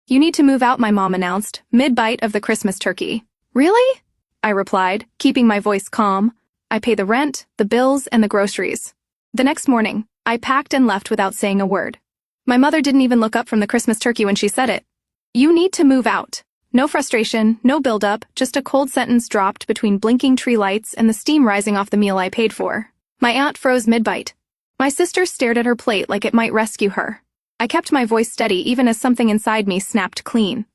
"You need to move out," my mom announced, mid-bite of the Christmas turkey. "Really?" I replied, keeping my voice calm. "I pay the rent, the bills, and the groceries." The next morning, I packed and left without saying a word. My mother didn't even look up from the Christmas turkey when she said it. "You need to move out." No frustration, no build-up, just a cold sentence dropped between blinking tree lights and the steam rising off the meal I paid for. My aunt froze mid-bite. My sister stared at her plate like it might rescue her. I kept my voice steady even as something inside me snapped clean.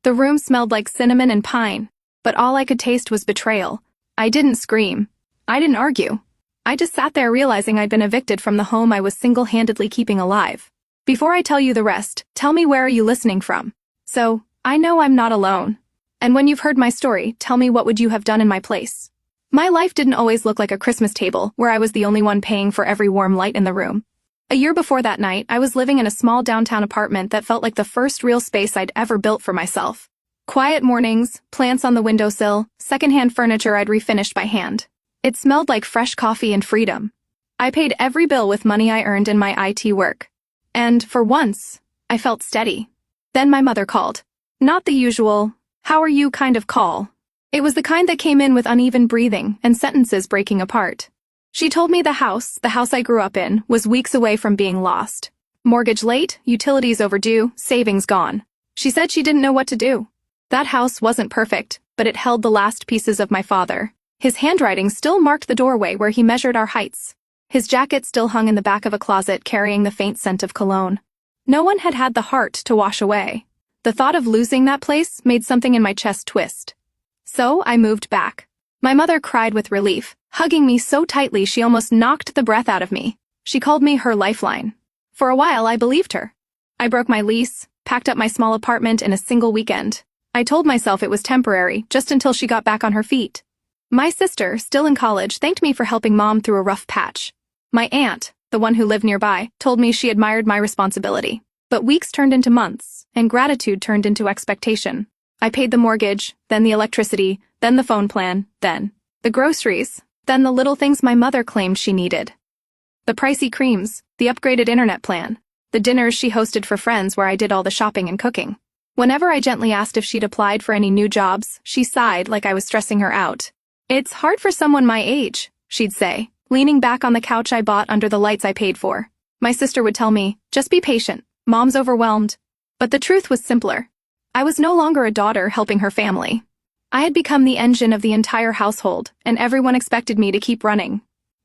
The room smelled like cinnamon and pine, but all I could taste was betrayal. I didn't scream. I didn't argue. I just sat there realizing I'd been evicted from the home I was single-handedly keeping alive. Before I tell you the rest, tell me, where are you listening from? So, I know I'm not alone. And when you've heard my story, tell me, what would you have done in my place? My life didn't always look like a Christmas table where I was the only one paying for every warm light in the room. A year before that night, I was living in a small downtown apartment that felt like the first real space I'd ever built for myself. Quiet mornings, plants on the windowsill, secondhand furniture I'd refinished by hand. It smelled like fresh coffee and freedom. I paid every bill with money I earned in my IT work. And, for once, I felt steady. Then my mother called. Not the usual, "How are you?" kind of call. It was the kind that came in with uneven breathing and sentences breaking apart. She told me the house I grew up in, was weeks away from being lost. Mortgage late, utilities overdue, savings gone. She said she didn't know what to do. That house wasn't perfect, but it held the last pieces of my father. His handwriting still marked the doorway where he measured our heights. His jacket still hung in the back of a closet carrying the faint scent of cologne. No one had had the heart to wash away. The thought of losing that place made something in my chest twist. So I moved back. My mother cried with relief, hugging me so tightly she almost knocked the breath out of me. She called me her lifeline. For a while, I believed her. I broke my lease, packed up my small apartment in a single weekend. I told myself it was temporary, just until she got back on her feet. My sister, still in college, thanked me for helping Mom through a rough patch. My aunt, the one who lived nearby, told me she admired my responsibility. But weeks turned into months, and gratitude turned into expectation. I paid the mortgage, then the electricity, then the phone plan, then the groceries, then the little things my mother claimed she needed. The pricey creams, the upgraded internet plan, the dinners she hosted for friends where I did all the shopping and cooking. Whenever I gently asked if she'd applied for any new jobs, she sighed like I was stressing her out. "It's hard for someone my age," she'd say, leaning back on the couch I bought under the lights I paid for. My sister would tell me, "Just be patient. Mom's overwhelmed." But the truth was simpler. I was no longer a daughter helping her family. I had become the engine of the entire household, and everyone expected me to keep running.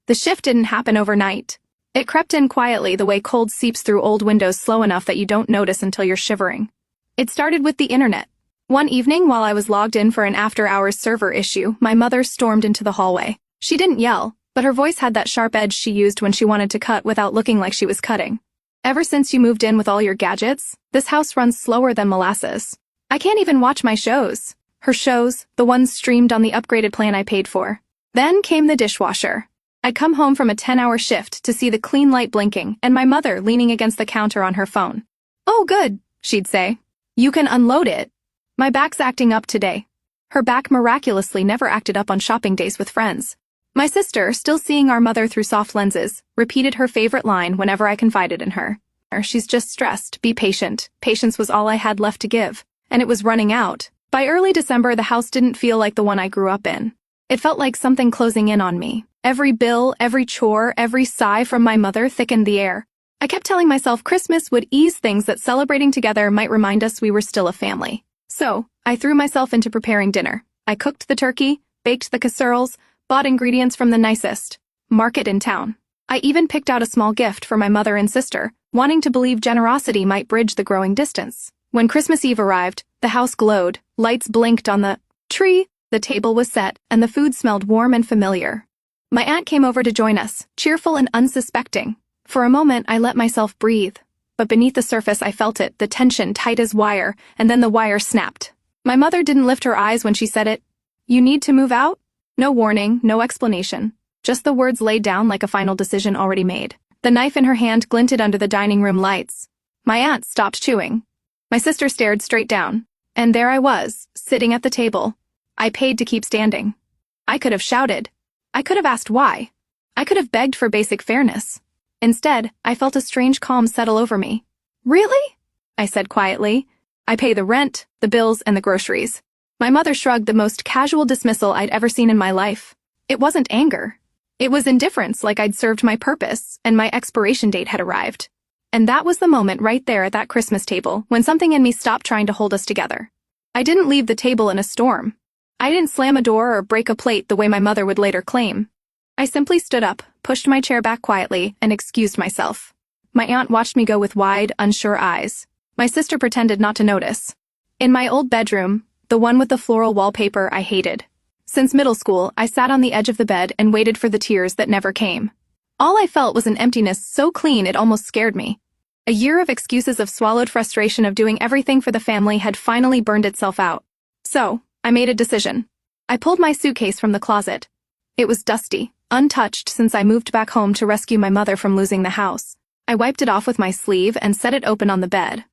The shift didn't happen overnight. It crept in quietly, the way cold seeps through old windows slow enough that you don't notice until you're shivering. It started with the internet. One evening, while I was logged in for an after-hours server issue, my mother stormed into the hallway. She didn't yell, but her voice had that sharp edge she used when she wanted to cut without looking like she was cutting. "Ever since you moved in with all your gadgets, this house runs slower than molasses. I can't even watch my shows." Her shows, the ones streamed on the upgraded plan I paid for. Then came the dishwasher. I'd come home from a 10-hour shift to see the clean light blinking and my mother leaning against the counter on her phone. "Oh, good," she'd say. "You can unload it." "My back's acting up today." Her back miraculously never acted up on shopping days with friends. My sister, still seeing our mother through soft lenses, repeated her favorite line whenever I confided in her. "She's just stressed. Be patient." Patience was all I had left to give, and it was running out. By early December, the house didn't feel like the one I grew up in. It felt like something closing in on me. Every bill, every chore, every sigh from my mother thickened the air. I kept telling myself Christmas would ease things, that celebrating together might remind us we were still a family. So, I threw myself into preparing dinner. I cooked the turkey, baked the casseroles, bought ingredients from the nicest market in town. I even picked out a small gift for my mother and sister, wanting to believe generosity might bridge the growing distance. When Christmas Eve arrived, the house glowed, lights blinked on the tree, the table was set, and the food smelled warm and familiar. My aunt came over to join us, cheerful and unsuspecting. For a moment, I let myself breathe. But beneath the surface, I felt it, the tension tight as wire, and then the wire snapped. My mother didn't lift her eyes when she said it. "You need to move out?" No warning, no explanation. Just the words laid down like a final decision already made. The knife in her hand glinted under the dining room lights. My aunt stopped chewing. My sister stared straight down. And there I was, sitting at the table. I paid to keep standing. I could have shouted. I could have asked why. I could have begged for basic fairness. Instead, I felt a strange calm settle over me. "Really?" I said quietly. I pay the rent, the bills, and the groceries. My mother shrugged, the most casual dismissal I'd ever seen in my life. It wasn't anger. It was indifference, like I'd served my purpose, and my expiration date had arrived. And that was the moment right there at that Christmas table when something in me stopped trying to hold us together. I didn't leave the table in a storm. I didn't slam a door or break a plate the way my mother would later claim. I simply stood up, pushed my chair back quietly, and excused myself. My aunt watched me go with wide, unsure eyes. My sister pretended not to notice. In my old bedroom, the one with the floral wallpaper I hated. Since middle school, I sat on the edge of the bed and waited for the tears that never came. All I felt was an emptiness so clean it almost scared me. A year of excuses of swallowed frustration of doing everything for the family had finally burned itself out. So, I made a decision. I pulled my suitcase from the closet. It was dusty, untouched since I moved back home to rescue my mother from losing the house. I wiped it off with my sleeve and set it open on the bed.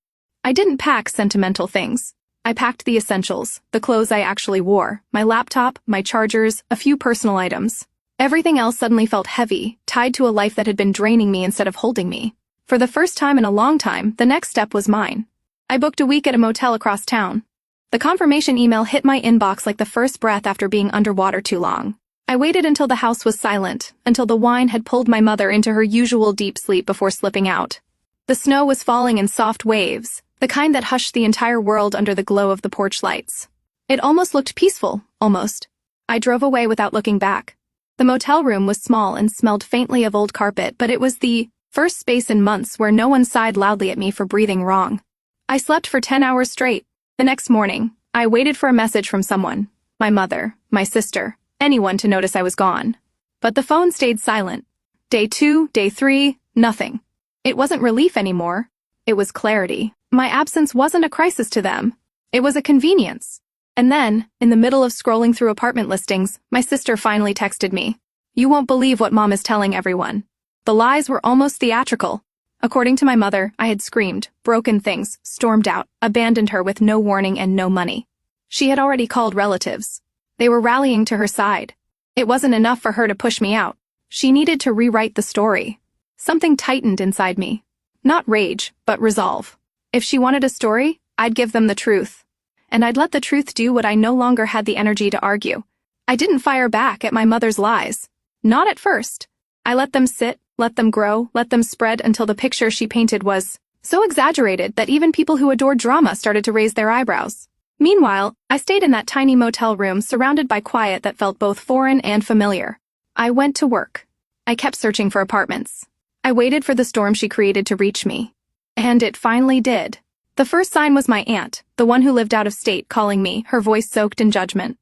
I didn't pack sentimental things. I packed the essentials, the clothes I actually wore, my laptop, my chargers, a few personal items. Everything else suddenly felt heavy, tied to a life that had been draining me instead of holding me. For the first time in a long time, the next step was mine. I booked a week at a motel across town. The confirmation email hit my inbox like the first breath after being underwater too long. I waited until the house was silent, until the wine had pulled my mother into her usual deep sleep before slipping out. The snow was falling in soft waves, the kind that hushed the entire world under the glow of the porch lights. It almost looked peaceful, almost. I drove away without looking back. The motel room was small and smelled faintly of old carpet, but it was the first space in months where no one sighed loudly at me for breathing wrong. I slept for 10 hours straight. The next morning, I waited for a message from someone, my mother, my sister, anyone to notice I was gone. But the phone stayed silent. Day 2, day 3, nothing. It wasn't relief anymore. It was clarity. My absence wasn't a crisis to them. It was a convenience. And then, in the middle of scrolling through apartment listings, my sister finally texted me. "You won't believe what Mom is telling everyone." The lies were almost theatrical. According to my mother, I had screamed, broken things, stormed out, abandoned her with no warning and no money. She had already called relatives. They were rallying to her side. It wasn't enough for her to push me out. She needed to rewrite the story. Something tightened inside me. Not rage, but resolve. If she wanted a story, I'd give them the truth. And I'd let the truth do what I no longer had the energy to argue. I didn't fire back at my mother's lies. Not at first. I let them sit, let them grow, let them spread until the picture she painted was so exaggerated that even people who adored drama started to raise their eyebrows. Meanwhile, I stayed in that tiny motel room surrounded by quiet that felt both foreign and familiar. I went to work. I kept searching for apartments. I waited for the storm she created to reach me. And it finally did. The first sign was my aunt, the one who lived out of state, calling me, her voice soaked in judgment.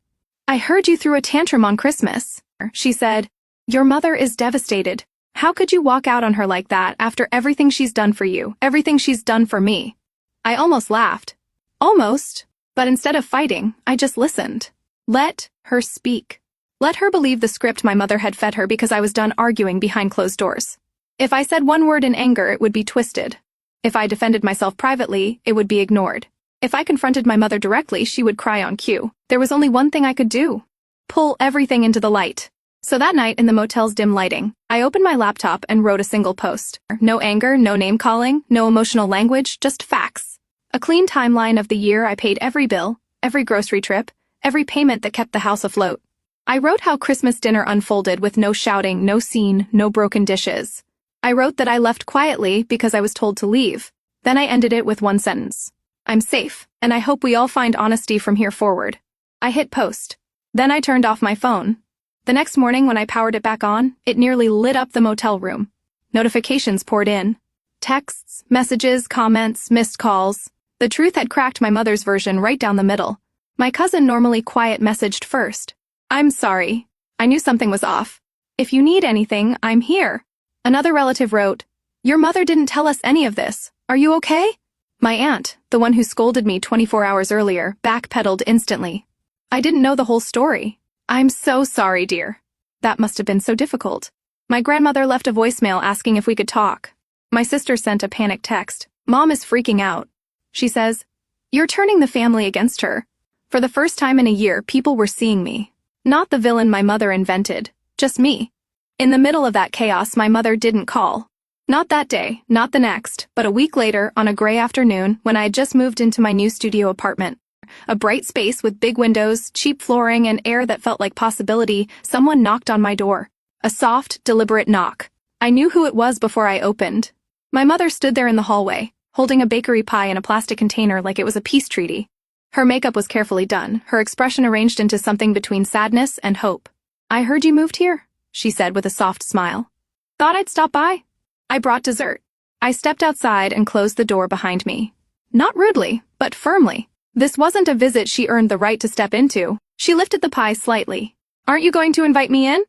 "I heard you threw a tantrum on Christmas," she said. "Your mother is devastated. How could you walk out on her like that after everything she's done for you, everything she's done for me?" I almost laughed. Almost. But instead of fighting, I just listened. Let her speak. Let her believe the script my mother had fed her because I was done arguing behind closed doors. If I said one word in anger, it would be twisted. If I defended myself privately, it would be ignored. If I confronted my mother directly, she would cry on cue. There was only one thing I could do. Pull everything into the light. So that night in the motel's dim lighting, I opened my laptop and wrote a single post. No anger, no name-calling, no emotional language, just facts. A clean timeline of the year I paid every bill, every grocery trip, every payment that kept the house afloat. I wrote how Christmas dinner unfolded with no shouting, no scene, no broken dishes. I wrote that I left quietly because I was told to leave. Then I ended it with one sentence. "I'm safe, and I hope we all find honesty from here forward." I hit post. Then I turned off my phone. The next morning when I powered it back on, it nearly lit up the motel room. Notifications poured in. Texts, messages, comments, missed calls. The truth had cracked my mother's version right down the middle. My cousin, normally quiet, messaged first. "I'm sorry. I knew something was off. If you need anything, I'm here." Another relative wrote, "Your mother didn't tell us any of this. Are you okay?" My aunt, the one who scolded me 24 hours earlier, backpedaled instantly. "I didn't know the whole story." "I'm so sorry, dear. That must have been so difficult." My grandmother left a voicemail asking if we could talk. My sister sent a panicked text. "Mom is freaking out." She says, "You're turning the family against her." For the first time in a year, people were seeing me. Not the villain my mother invented, just me. In the middle of that chaos, my mother didn't call. Not that day, not the next, but a week later, on a gray afternoon, when I had just moved into my new studio apartment. A bright space with big windows, cheap flooring, and air that felt like possibility, someone knocked on my door. A soft, deliberate knock. I knew who it was before I opened. My mother stood there in the hallway, holding a bakery pie in a plastic container like it was a peace treaty. Her makeup was carefully done, her expression arranged into something between sadness and hope. "I heard you moved here," she said with a soft smile. "Thought I'd stop by." I brought dessert. I stepped outside and closed the door behind me. Not rudely, but firmly. This wasn't a visit she earned the right to step into. She lifted the pie slightly. "Aren't you going to invite me in?"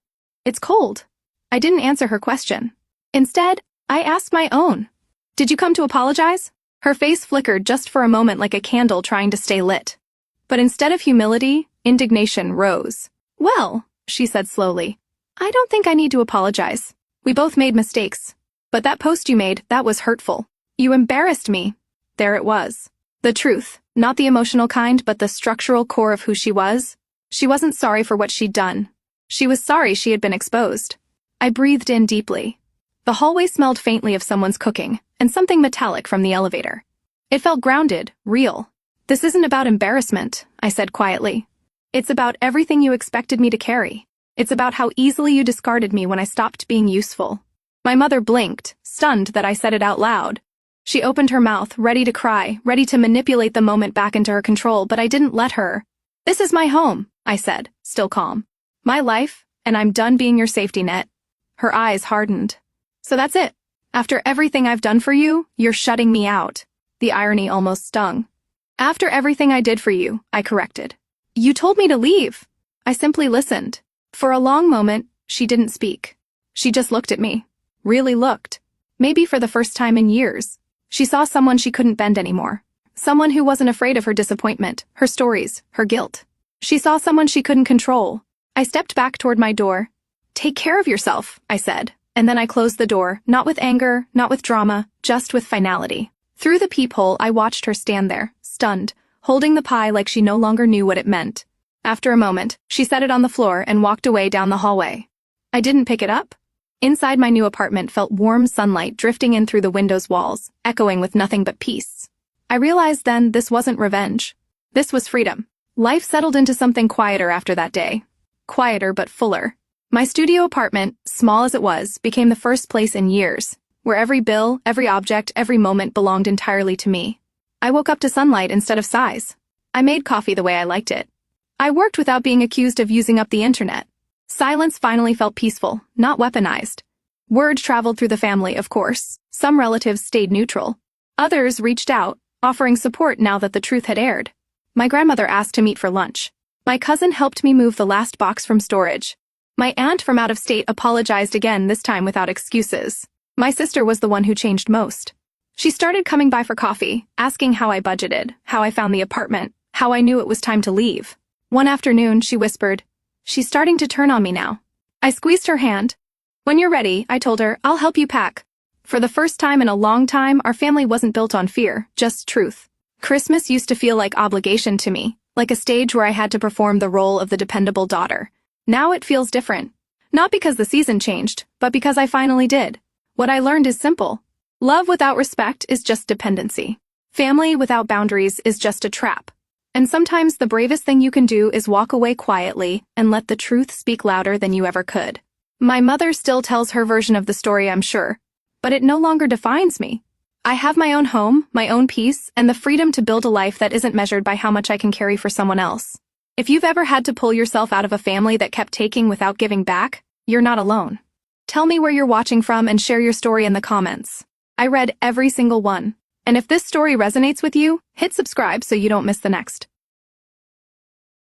"It's cold." I didn't answer her question. Instead, I asked my own. "Did you come to apologize?" Her face flickered just for a moment like a candle trying to stay lit. But instead of humility, indignation rose. "Well," she said slowly, "I don't think I need to apologize. We both made mistakes. But that post you made, that was hurtful. You embarrassed me." There it was. The truth, not the emotional kind, but the structural core of who she was. She wasn't sorry for what she'd done. She was sorry she had been exposed. I breathed in deeply. The hallway smelled faintly of someone's cooking, and something metallic from the elevator. It felt grounded, real. "This isn't about embarrassment," I said quietly. "It's about everything you expected me to carry. It's about how easily you discarded me when I stopped being useful." My mother blinked, stunned that I said it out loud. She opened her mouth, ready to cry, ready to manipulate the moment back into her control, but I didn't let her. "This is my home," I said, still calm. "My life, and I'm done being your safety net." Her eyes hardened. "So that's it? After everything I've done for you, you're shutting me out." The irony almost stung. "After everything I did for you," I corrected. "You told me to leave." I simply listened. For a long moment, she didn't speak. She just looked at me. Really looked. Maybe for the first time in years. She saw someone she couldn't bend anymore. Someone who wasn't afraid of her disappointment, her stories, her guilt. She saw someone she couldn't control. I stepped back toward my door. "Take care of yourself," I said, and then I closed the door, not with anger, not with drama, just with finality. Through the peephole, I watched her stand there, stunned, holding the pie like she no longer knew what it meant. After a moment, she set it on the floor and walked away down the hallway. I didn't pick it up. Inside my new apartment felt warm sunlight drifting in through the window's walls, echoing with nothing but peace. I realized then this wasn't revenge. This was freedom. Life settled into something quieter after that day. Quieter but fuller. My studio apartment, small as it was, became the first place in years, where every bill, every object, every moment belonged entirely to me. I woke up to sunlight instead of sighs. I made coffee the way I liked it. I worked without being accused of using up the internet. Silence finally felt peaceful, not weaponized. Word traveled through the family, of course. Some relatives stayed neutral. Others reached out, offering support now that the truth had aired. My grandmother asked to meet for lunch. My cousin helped me move the last box from storage. My aunt from out of state apologized again, this time without excuses. My sister was the one who changed most. She started coming by for coffee, asking how I budgeted, how I found the apartment, how I knew it was time to leave. One afternoon, she whispered, "She's starting to turn on me now." I squeezed her hand. "When you're ready," I told her, "I'll help you pack." For the first time in a long time, our family wasn't built on fear, just truth. Christmas used to feel like obligation to me, like a stage where I had to perform the role of the dependable daughter. Now it feels different. Not because the season changed, but because I finally did. What I learned is simple. Love without respect is just dependency. Family without boundaries is just a trap. And sometimes the bravest thing you can do is walk away quietly and let the truth speak louder than you ever could. My mother still tells her version of the story, I'm sure, but it no longer defines me. I have my own home, my own peace, and the freedom to build a life that isn't measured by how much I can carry for someone else. If you've ever had to pull yourself out of a family that kept taking without giving back, you're not alone. Tell me where you're watching from and share your story in the comments. I read every single one. And if this story resonates with you, hit subscribe so you don't miss the next.